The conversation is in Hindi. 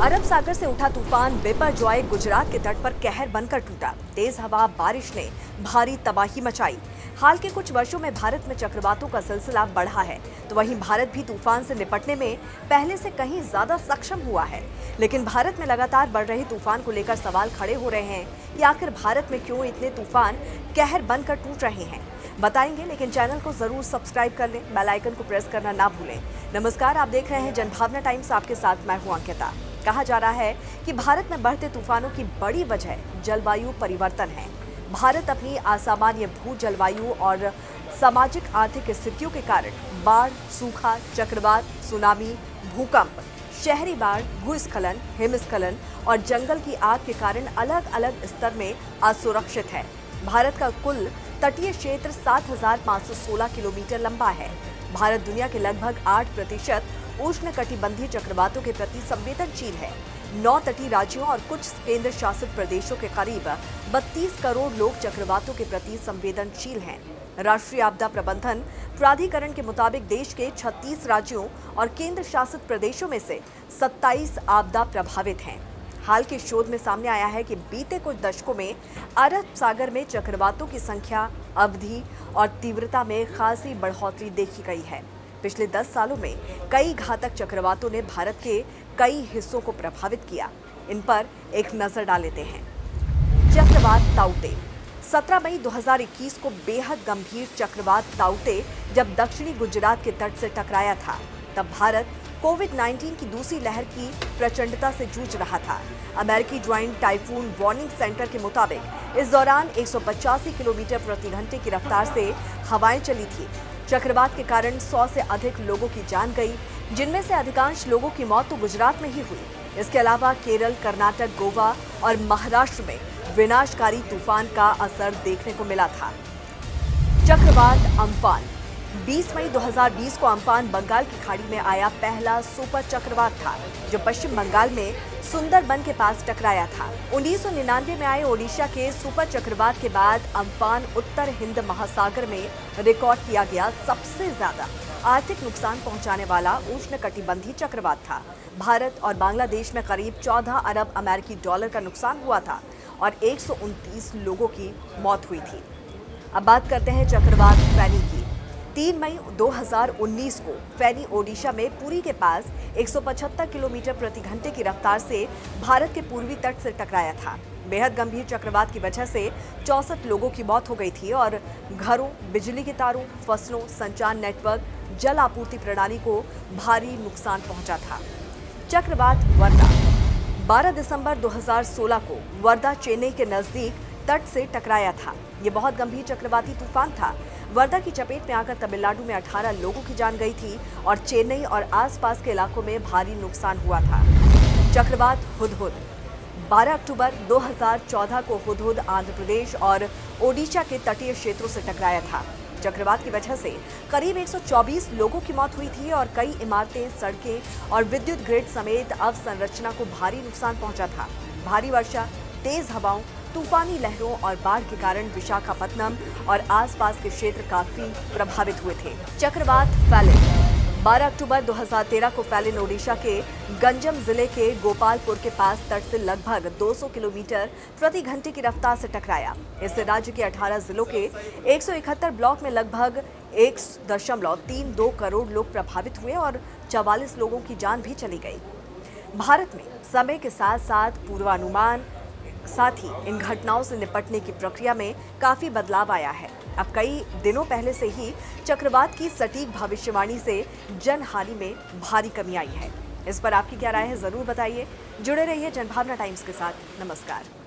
अरब सागर से उठा तूफान बिपरजॉय गुजरात के तट पर कहर बनकर टूटा। तेज हवा बारिश ने भारी तबाही मचाई। हाल के कुछ वर्षों में भारत में चक्रवातों का सिलसिला बढ़ा है, तो वहीं भारत भी तूफान से निपटने में पहले से कहीं ज्यादा सक्षम हुआ है। लेकिन भारत में लगातार बढ़ रहे तूफान को लेकर सवाल खड़े हो रहे हैं कि आखिर भारत में क्यों इतने तूफान कहर बनकर टूट रहे हैं, बताएंगे। लेकिन चैनल को जरूर सब्सक्राइब कर लें, बेल आइकन को प्रेस करना ना भूलें। नमस्कार, आप देख रहे हैं जनभावना टाइम्स, आपके साथ मैं हूं अंकिता। कहा जा रहा है कि भारत में बढ़ते तूफानों की बड़ी वजह जलवायु परिवर्तन है। भारत अपनी असामान्य भू जलवायु और सामाजिक आर्थिक स्थितियों के कारण बाढ़, सूखा, चक्रवात, सुनामी, भूकंप, शहरी बाढ़, भूस्खलन, हिमस्खलन और जंगल की आग के कारण अलग अलग स्तर में असुरक्षित है। भारत का कुल तटीय क्षेत्र 7,516 किलोमीटर लंबा है। भारत दुनिया के लगभग 8% उष्णकटिबंधीय चक्रवातों के प्रति संवेदनशील है। 9 तटीय राज्यों और कुछ केंद्र शासित प्रदेशों के करीब 32 करोड़ लोग चक्रवातों के प्रति संवेदनशील हैं। राष्ट्रीय आपदा प्रबंधन प्राधिकरण के मुताबिक देश के 36 राज्यों और केंद्र शासित प्रदेशों में से 27 आपदा प्रभावित हैं। हाल के शोध में सामने आया है कि बीते कुछ दशकों में अरब सागर में चक्रवातों की संख्या, अवधि और तीव्रता में खासी बढ़ोतरी देखी गई है। पिछले 10 सालों में कई घातक चक्रवातों ने भारत के कई हिस्सों को प्रभावित किया। इन पर एक नजर डाल लेते हैं। चक्रवात ताउते। 17 मई 2021 को बेहद गंभीर चक्रवात ताउते जब दक्षिणी गुजरात के तट से टकराया था, तब भारत कोविड-19 की दूसरी लहर की प्रचंडता से जूझ रहा था। अमेरिकी ज्वाइंट टाइफून वार्निंग सेंटर के मुताबिक इस दौरान 185 किलोमीटर प्रति घंटे की रफ्तार से हवाएं चली थी। चक्रवात के कारण 100 से अधिक लोगों की जान गई, जिनमें से अधिकांश लोगों की मौत तो गुजरात में ही हुई। इसके अलावा केरल, कर्नाटक, गोवा और महाराष्ट्र में विनाशकारी तूफान का असर देखने को मिला था। चक्रवात अम्फान। 20 मई 2020 को अम्फान बंगाल की खाड़ी में आया पहला सुपर चक्रवात था, जो पश्चिम बंगाल में सुंदरबन के पास टकराया था। 1999 में आए ओडिशा के सुपर चक्रवात के बाद अम्फान उत्तर हिंद महासागर में रिकॉर्ड किया गया सबसे ज्यादा आर्थिक नुकसान पहुंचाने वाला उष्णकटिबंधीय चक्रवात था। भारत और बांग्लादेश में करीब 14 अरब अमेरिकी डॉलर का नुकसान हुआ था और 129 लोगों की मौत हुई थी। अब बात करते हैं चक्रवात फैनी की। 3 मई 2019 को फैनी ओडिशा में पुरी के पास 175 किलोमीटर प्रति घंटे की रफ्तार से भारत के पूर्वी तट से टकराया था। बेहद गंभीर चक्रवात की वजह से 64 लोगों की मौत हो गई थी और घरों, बिजली के तारों, फसलों, संचार नेटवर्क, जल आपूर्ति प्रणाली को भारी नुकसान पहुंचा था। चक्रवात वर्दा। 12 दिसंबर 2016 को वर्दा चेन्नई के नजदीक तट से टकराया था। ये बहुत गंभीर चक्रवाती तूफान था। वर्दा की चपेट में आकर तमिलनाडु में 18 लोगों की जान गई थी और चेन्नई और आसपास के इलाकों में भारी नुकसान हुआ था। चक्रवात हुदहुद। 12 अक्टूबर 2014 को हुदहुद आंध्र प्रदेश और ओडिशा के तटीय क्षेत्रों से टकराया था। चक्रवात की वजह से करीब 124 लोगों की मौत हुई थी और कई इमारतें, सड़कें और विद्युत ग्रिड समेत अवसंरचना को भारी नुकसान पहुंचा था। भारी वर्षा, तेज हवाओं, तूफानी लहरों और बाढ़ के कारण विशाखापत्तनम और आसपास के क्षेत्र काफी प्रभावित हुए थे। चक्रवात फैलिन। 12 अक्टूबर 2013 को फैलिन ओडिशा के गंजम जिले के गोपालपुर के पास तट से लगभग 200 किलोमीटर प्रति घंटे की रफ्तार से टकराया। इससे राज्य के 18 जिलों के 171 ब्लॉक में लगभग 1.32 करोड़ लोग प्रभावित हुए और 44 लोगों की जान भी चली गई। भारत में समय के साथ साथ पूर्वानुमान, साथ ही इन घटनाओं से निपटने की प्रक्रिया में काफी बदलाव आया है। अब कई दिनों पहले से ही चक्रवात की सटीक भविष्यवाणी से जनहानि में भारी कमी आई है। इस पर आपकी क्या राय है, जरूर बताइए। जुड़े रहिए जनभावना टाइम्स के साथ। नमस्कार।